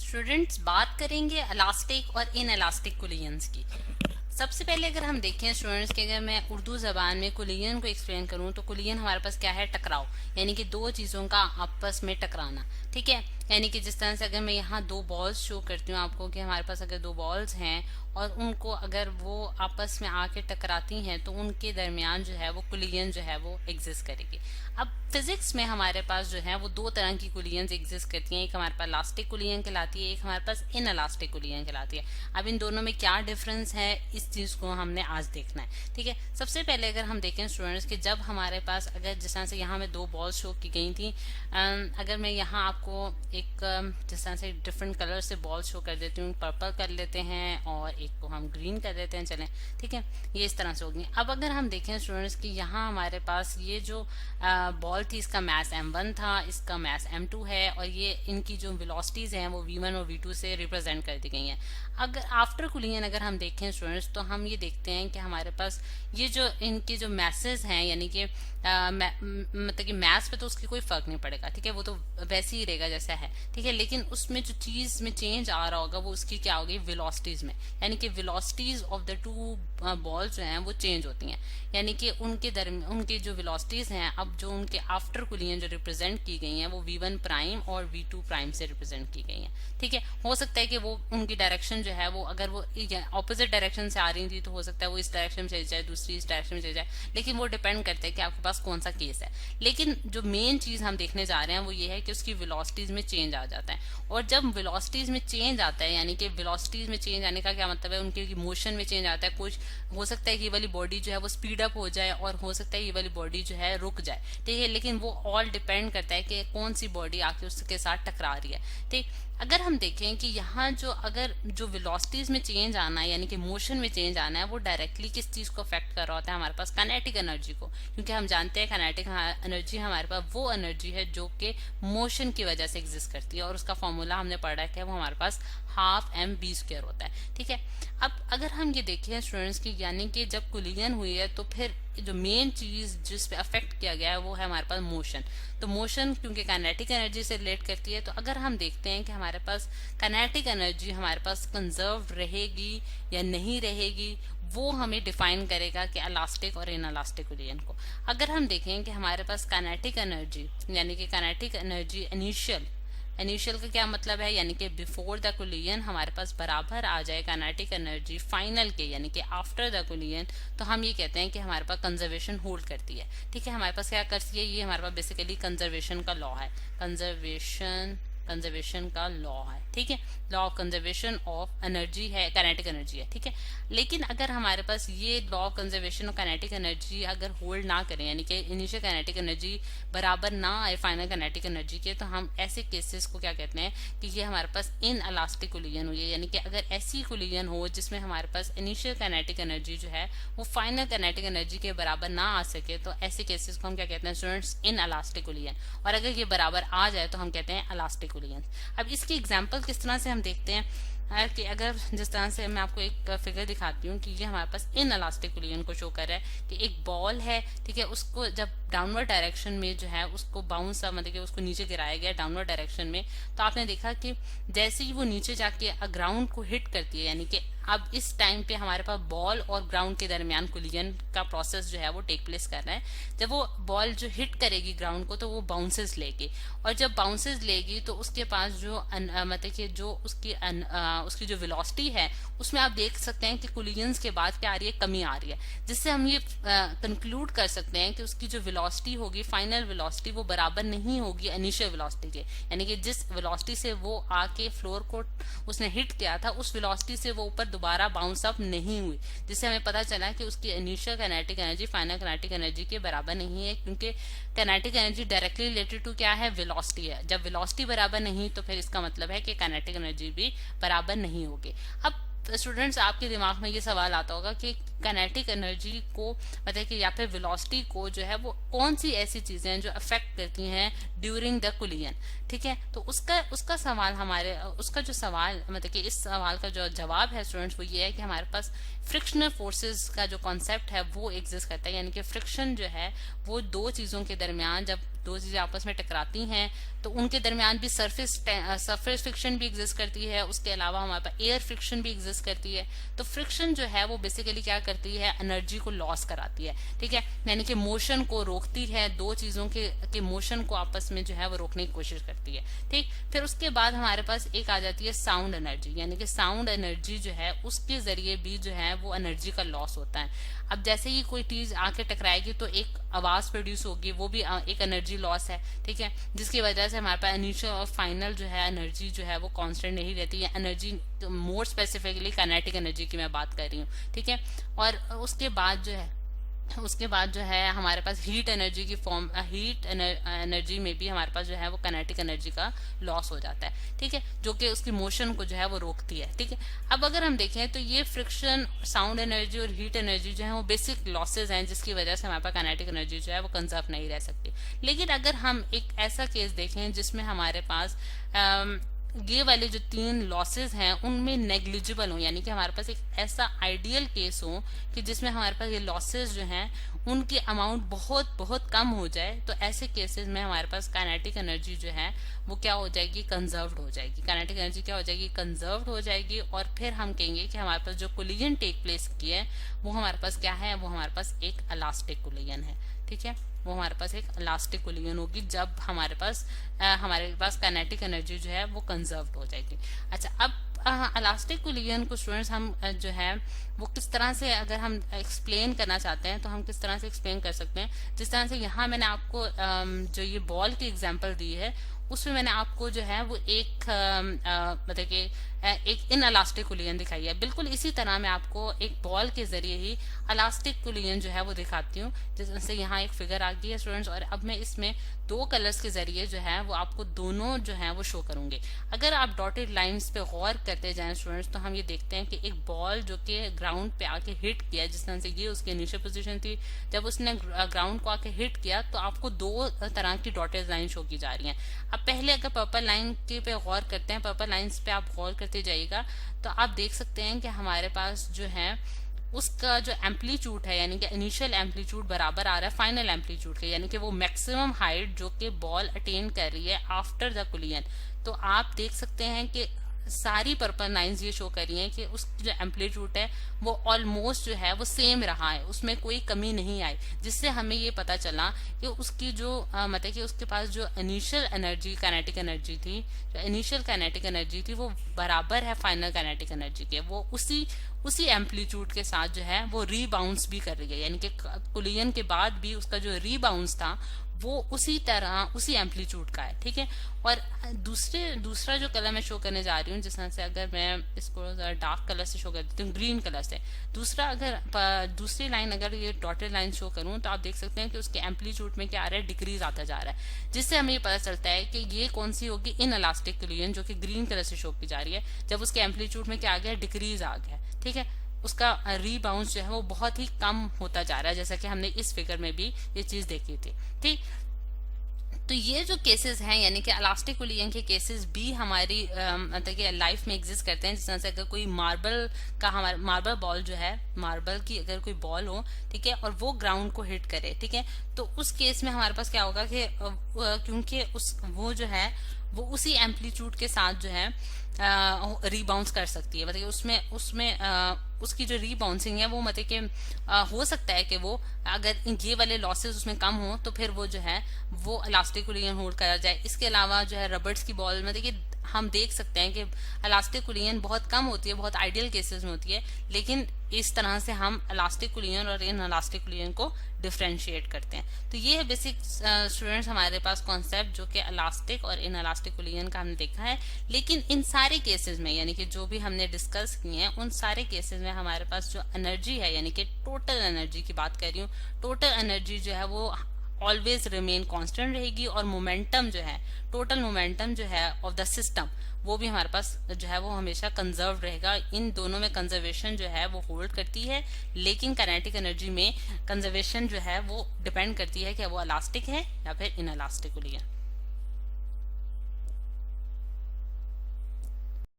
Students बात करेंगे elastic और इन इलास्टिक कोलिजन्स की। सबसे पहले अगर हम देखें स्टूडेंट्स के, अगर मैं उर्दू जबान में कोलिजन को एक्सप्लेन करूं तो कोलिजन हमारे पास क्या है, टकराव, यानी कि दो चीजों का आपस में टकराना। ठीक है, यानी कि जिस तरह से अगर मैं यहाँ दो बॉल्स शो करती हूँ आपको कि हमारे पास अगर दो बॉल्स हैं और उनको अगर वो आपस में आके टकराती हैं तो उनके दरमियान जो है वो कोलिजन जो है वो एग्जिस्ट करेगी। अब फिजिक्स में हमारे पास जो है वो दो तरह की कोलिजन एग्जिस्ट करती हैं, एक हमारे पास इलास्टिक कोलिजन कहलाती है, एक हमारे पास इन इलास्टिक कोलिजन कहलाती है। अब इन दोनों में क्या डिफरेंस है इस चीज को हमने आज देखना है। ठीक है, सबसे पहले अगर हम देखें स्टूडेंट्स कि जब हमारे पास अगर जिस तरह से यहाँ में दो बॉल शो की गई थी, अगर मैं यहाँ आपको एक जिस तरह से डिफरेंट कलर से बॉल शो कर देती हूँ, पर्पल कर लेते हैं और एक को हम ग्रीन कर देते हैं, चलें। ठीक है, ये इस तरह से होगी। अब अगर हम देखें स्टूडेंट्स कि यहाँ हमारे पास ये जो बॉल थी इसका मास m1 था, इसका मास m2 है और ये इनकी जो वेलोसिटीज हैं वो v1 और v2 से रिप्रेजेंट कर दी गई हैं। अगर आफ्टर कोलिजन अगर हम देखें स्टूडेंट्स तो हम ये देखते हैं कि हमारे पास ये जो इनके जो मैसेज हैं, यानी कि मतलब कि मैथ्स पे तो उसकी कोई फर्क नहीं पड़ेगा। ठीक है, वो तो वैसे ही रहेगा जैसा है। ठीक है, लेकिन उसमें जो चीज में चेंज आ रहा होगा वो उसकी क्या होगी, वेलोसिटीज में, यानी कि velocities of the two balls जो हैं वो चेंज होती हैं, यानी कि उनके दरमियान उनके जो वेलोसिटीज हैं अब जो उनके आफ्टर कोलिजन जो रिप्रेजेंट की गई हैं वो v1 प्राइम और v2 प्राइम से रिप्रेजेंट की गई हैं। ठीक है, हो सकता है कि वो उनकी डायरेक्शन जो है वो अगर वो ऑपोजिट डायरेक्शन से आ रही थी तो हो सकता है वो इस डायरेक्शन में चली जाए, दूसरी इस डायरेक्शन में चली जाए, लेकिन वो डिपेंड करता है कि आपके पास कौन सा केस है। लेकिन जो मेन चीज हम देखने जा रहे हैं वो ये है कि उसकी वेलोसिटीज में चेंज आ जाता है, और जब वेलोसिटीज में चेंज आता है, यानी कि वेलोसिटीज में चेंज आने का क्या मतलब है, उनके मोशन में चेंज आता है। कुछ हो सकता है कि ये वाली बॉडी जो है वो स्पीड अप हो जाए और हो सकता है ये वाली बॉडी जो है रुक जाए। ठीक है, लेकिन वो ऑल डिपेंड करता है कि कौन सी बॉडी आके उसके साथ टकरा रही है। ठीक, अगर हम देखें कि यहाँ जो अगर जो वेलोसिटीज में चेंज आना है, यानी कि मोशन में चेंज आना है, वो डायरेक्टली किस चीज को अफेक्ट कर रहा होता है, हमारे पास काइनेटिक एनर्जी को, क्योंकि हम जानते हैं काइनेटिक एनर्जी हमारे पास वो एनर्जी है जो कि मोशन की वजह से एग्जिस्ट करती है, और उसका फॉर्मूला हमने पढ़ा है कि वो हमारे पास ½ mv² होता है। ठीक है, अब अगर हम ये देखें स्टूडेंट्स की, यानी कि जब कोलिजन हुई है तो फिर जो मेन चीज जिस पे अफेक्ट किया गया है वो है हमारे पास मोशन। तो मोशन क्योंकि काइनेटिक एनर्जी से रिलेट करती है, तो अगर हम देखते हैं कि हमारे पास काइनेटिक एनर्जी हमारे पास कंजर्व रहेगी या नहीं रहेगी, वो हमें डिफाइन करेगा कि इलास्टिक और इन इलास्टिक कोलिजन को। अगर हम देखें कि हमारे पास काइनेटिक एनर्जी, यानी कि काइनेटिक एनर्जी इनिशियल का क्या मतलब है, यानी कि बिफोर द कोलिजन हमारे पास बराबर आ जाए काइनेटिक एनर्जी फाइनल के, यानी कि आफ्टर द कोलिजन, तो हम ये कहते हैं कि हमारे पास कंजर्वेशन होल्ड करती है। ठीक है, हमारे पास क्या करती है, ये हमारे पास बेसिकली कंजर्वेशन का लॉ है, कंजर्वेशन का लॉ है। ठीक है, law of conservation of energy है, काइनेटिक एनर्जी है। ठीक है, लेकिन अगर हमारे पास ये law of conservation of kinetic energy अगर होल्ड ना करें, यानी कि इनिशियल काइनेटिक एनर्जी बराबर ना आए फाइनल काइनेटिक एनर्जी के, तो हम ऐसे केसेस को क्या कहते हैं कि ये हमारे पास इन इलास्टिक कोलिजन हुई है। यानी कि अगर ऐसी कोलिजन हो जिसमें हमारे पास इनिशियल काइनेटिक एनर्जी जो है वो फाइनल काइनेटिक एनर्जी के बराबर ना आ सके, तो ऐसे केसेस को हम क्या कहते हैं स्टूडेंट्स, इन इलास्टिक कोलिजन। और अगर ये बराबर आ जाए तो हम कहते हैं इलास्टिक कोलिजन। अब इसकी एग्जांपल किस तरह से हम देखते हैं कि अगर जिस तरह से मैं आपको एक फिगर दिखाती हूँ कि ये हमारे पास इन इलास्टिक कोलिजन को शो कर रहा है कि एक बॉल है। ठीक है, उसको जब डाउनवर्ड डायरेक्शन में जो है उसको बाउंस, मतलब कि उसको नीचे गिराया गया डाउनवर्ड डायरेक्शन में, तो आपने देखा कि जैसे ही वो नीचे जाके ग्राउंड को हिट करती है, यानी कि अब इस टाइम पे हमारे पास बॉल और ग्राउंड के दरमियान कोलिजन का प्रोसेस जो है वो टेक प्लेस कर रहा है। जब वो बॉल जो हिट करेगी ग्राउंड को तो वो बाउंसेस लेगी, और जब बाउंसेस लेगी तो उसके पास जो मतलब कि जो उसकी जो वेलोसिटी है उसमें आप देख सकते हैं कि कोलिजन्स के बाद क्या आ रही है, कमी आ रही है, जिससे हम ये कंक्लूड कर सकते हैं कि उसकी जो वेलोसिटी होगी, फाइनल वेलोसिटी, वो बराबर नहीं होगी इनिशियल वेलोसिटी के, यानी कि जिस वेलोसिटी से वो आके फ्लोर को उसने हिट किया था उस वेलोसिटी से वो ऊपर दोबारा बाउंस अप नहीं हुई, जिससे हमें पता चला कि उसकी initial kinetic energy final kinetic energy के बराबर नहीं है, क्योंकि kinetic energy directly related to क्या है, वेलोसिटी है। जब वेलोसिटी बराबर नहीं तो फिर इसका मतलब है कि काइनेटिक एनर्जी भी बराबर नहीं होगी। अब स्टूडेंट्स आपके दिमाग में ये सवाल आता होगा कि काइनेटिक एनर्जी को मतलब कि या फिर वेलोसिटी को जो है वो कौन सी ऐसी चीजें हैं जो अफेक्ट करती हैं ड्यूरिंग द कुलियन। ठीक है, तो उसका उसका सवाल हमारे उसका जो सवाल मतलब कि इस सवाल का जो जवाब है स्टूडेंट्स वो ये है कि हमारे पास फ्रिक्शनल फोर्सेस का जो कॉन्सेप्ट है वो एग्जिस्ट करता है। यानी कि फ्रिक्शन जो है वो दो चीजों के दरमियान, जब दो चीजें आपस में टकराती हैं तो उनके दरमियान भी सरफेस फ्रिक्शन भी एग्जिस्ट करती है। उसके अलावा हमारे पास एयर फ्रिक्शन भी एग्जिस्ट करती है। तो फ्रिक्शन जो है वो बेसिकली क्या करती है, एनर्जी को लॉस कराती है। ठीक है, यानी कि मोशन को रोकती है, दो चीजों के मोशन को आपस में जो है वो रोकने की कोशिश करती है। ठीक, फिर उसके बाद हमारे पास एक आ जाती है साउंड एनर्जी, यानी कि साउंड एनर्जी जो है उसके जरिए भी जो है वो एनर्जी का लॉस होता है। अब जैसे ही कोई चीज आके टकराएगी तो एक आवाज प्रोड्यूस होगी, वो भी एक एनर्जी लॉस है। ठीक है, जिसकी वजह से हमारे पास इनिशियल और फाइनल जो है एनर्जी जो है वो कांस्टेंट नहीं रहती है। Energy more specifically kinetic energy की मैं बात कर रही हूँ। ठीक है, और उसके बाद जो है हमारे पास हीट एनर्जी की फॉर्म, हीट एनर्जी में भी हमारे पास जो है वो काइनेटिक एनर्जी का लॉस हो जाता है। ठीक है, जो कि उसकी मोशन को जो है वो रोकती है। ठीक है, अब अगर हम देखें तो ये फ्रिक्शन, साउंड एनर्जी और हीट एनर्जी जो है वो बेसिक लॉसेज हैं जिसकी वजह से हमारे पास काइनेटिक एनर्जी जो है वो कंजर्व नहीं रह सकती। लेकिन अगर हम एक ऐसा केस देखें जिसमें हमारे पास ये वाले जो तीन लॉसेस हैं उनमें नेग्लिजिबल हो, यानी कि हमारे पास एक ऐसा आइडियल केस हो कि जिसमें हमारे पास ये लॉसेस जो हैं उनकी अमाउंट बहुत बहुत कम हो जाए, तो ऐसे केसेस में हमारे पास काइनेटिक एनर्जी जो है वो क्या हो जाएगी, कंजर्व्ड हो जाएगी। काइनेटिक एनर्जी क्या हो जाएगी, कंजर्व्ड हो जाएगी। और फिर हम कहेंगे कि हमारे पास जो कोलिजन टेक प्लेस की है वो हमारे पास क्या है, वो हमारे पास एक इलास्टिक कोलिजन है। ठीक है, वो हमारे पास एक इलास्टिक कोलिजन होगी जब हमारे पास काइनेटिक एनर्जी जो है वो कंजर्व्ड हो जाएगी। अच्छा, अब इलास्टिक कोलिजन को स्टूडेंट्स हम जो है वो किस तरह से अगर हम एक्सप्लेन करना चाहते हैं तो हम किस तरह से एक्सप्लेन कर सकते हैं। जिस तरह से यहाँ मैंने आपको जो ये बॉल की एग्जांपल दी है उसमें मैंने आपको जो है वो एक मतलब कि एक इन इलास्टिक कोलिजन दिखाई है। बिल्कुल इसी तरह मैं आपको एक बॉल के जरिए ही इलास्टिक कोलिजन जो है वो दिखाती हूँ। जैसे यहाँ एक फिगर आ गई है स्टूडेंट्स, और अब मैं इसमें दो कलर्स के जरिए जो है वो आपको दोनों जो है वो शो करूंगी। अगर आप डॉटेड लाइंस पे गौर करते जाएं स्टूडेंट्स तो हम ये देखते हैं कि एक बॉल जो कि ग्राउंड पे आके हिट किया, जिस तरह से ये उसकी इनिशियल पोजीशन थी, जब उसने ग्राउंड को आके हिट किया तो आपको दो तरह की डॉटेड लाइन शो की जा रही हैं। अब पहले अगर पर्पल लाइन के पे गौर करते हैं, पर्पल लाइंस पे आप गौर करते जाइएगा तो आप देख सकते हैं कि हमारे पास जो है उसका जो एम्पलीट्यूड है, यानी कि इनिशियल एम्पलीट्यूड बराबर आ रहा है फाइनल एम्पलीट्यूड के, यानी कि वो मैक्सिमम हाइट जो कि बॉल अटेन कर रही है आफ्टर द कोलिजन। तो आप देख सकते हैं कि सारी पर्पल लाइंस ये शो कर रही हैं कि उसकी जो एम्पलीट्यूड है वो ऑलमोस्ट जो है वो सेम रहा है, उसमें कोई कमी नहीं आई, जिससे हमें ये पता चला कि उसकी जो मतलब कि उसके पास जो इनिशियल एनर्जी काइनेटिक एनर्जी थी, जो इनिशियल काइनेटिक एनर्जी थी वो बराबर है फाइनल काइनेटिक एनर्जी के। वो उसी एम्पलीट्यूड के साथ जो है वो रीबाउंस भी कर रही है, यानी कि कोलिजन के बाद भी उसका जो रीबाउंस था वो उसी तरह उसी एम्पलीट्यूड का है। ठीक है, और दूसरा जो कलर मैं शो करने जा रही हूँ, जिस तरह से अगर मैं इसको डार्क कलर से शो कर देती हूँ, ग्रीन कलर से, दूसरी लाइन अगर ये डॉटेड लाइन शो करूँ तो आप देख सकते हैं कि उसके एम्पलीट्यूड में क्या आ रहा है, डिक्रीज आता जा रहा है, जिससे हमें ये पता चलता है कि ये कौन सी होगी, इन इलास्टिक कोलिजन, जो कि ग्रीन कलर से शो की जा रही है। जब उसके एम्पलीट्यूड में क्या आ गया, डिक्रीज आ गया। ठीक है, उसका रीबाउंस जो है वो बहुत ही कम होता जा रहा है, जैसा कि हमने इस फिगर में भी ये चीज देखी थी। ठीक, तो ये जो केसेस हैं यानी कि इलास्टिक कोलिजन के केसेस भी हमारी मतलब कि लाइफ में एग्जिस्ट करते हैं। जिस तरह से अगर कोई मार्बल बॉल जो है, मार्बल की अगर कोई बॉल हो, ठीक है, और वो ग्राउंड को हिट करे, ठीक है, तो उस केस में हमारे पास क्या होगा कि क्योंकि वो जो है वो उसी एम्पलीट्यूड के साथ जो है रीबाउंस कर सकती है, मतलब उसमें उसकी जो रीबाउंसिंग है वो मतलब कि हो सकता है कि वो अगर ये वाले लॉसेस उसमें कम हो तो फिर वो जो है वो इलास्टिक कोलिजन होल्ड करा जाए। इसके अलावा जो है रबर्स की बॉल मतलब कि हम देख सकते हैं कि इलास्टिक कोलिजन बहुत कम होती है, बहुत आइडियल केसेस में होती है, लेकिन इस तरह से हम इलास्टिक कोलिजन और इन इलास्टिक कोलिजन को डिफ्रेंशिएट करते हैं। तो ये है बेसिक स्टूडेंट्स हमारे पास कॉन्सेप्ट जो कि इलास्टिक और इन इलास्टिक कोलिजन का हमने देखा है। लेकिन इन सारे केसेस में यानी कि जो भी हमने डिस्कस किए हैं उन सारे केसेस में हमारे पास जो एनर्जी है यानी कि टोटल एनर्जी की बात कर रही हूँ, टोटल एनर्जी जो है वो ऑलवेज रिमेन कांस्टेंट रहेगी और मोमेंटम जो है, टोटल मोमेंटम जो है ऑफ द सिस्टम, वो भी हमारे पास जो है वो हमेशा कंजर्व रहेगा। इन दोनों में कंजर्वेशन जो है वो होल्ड करती है, लेकिन काइनेटिक एनर्जी में कंजर्वेशन जो है वो डिपेंड करती है कि वो इलास्टिक है या फिर इनइलास्टिक कुलियन।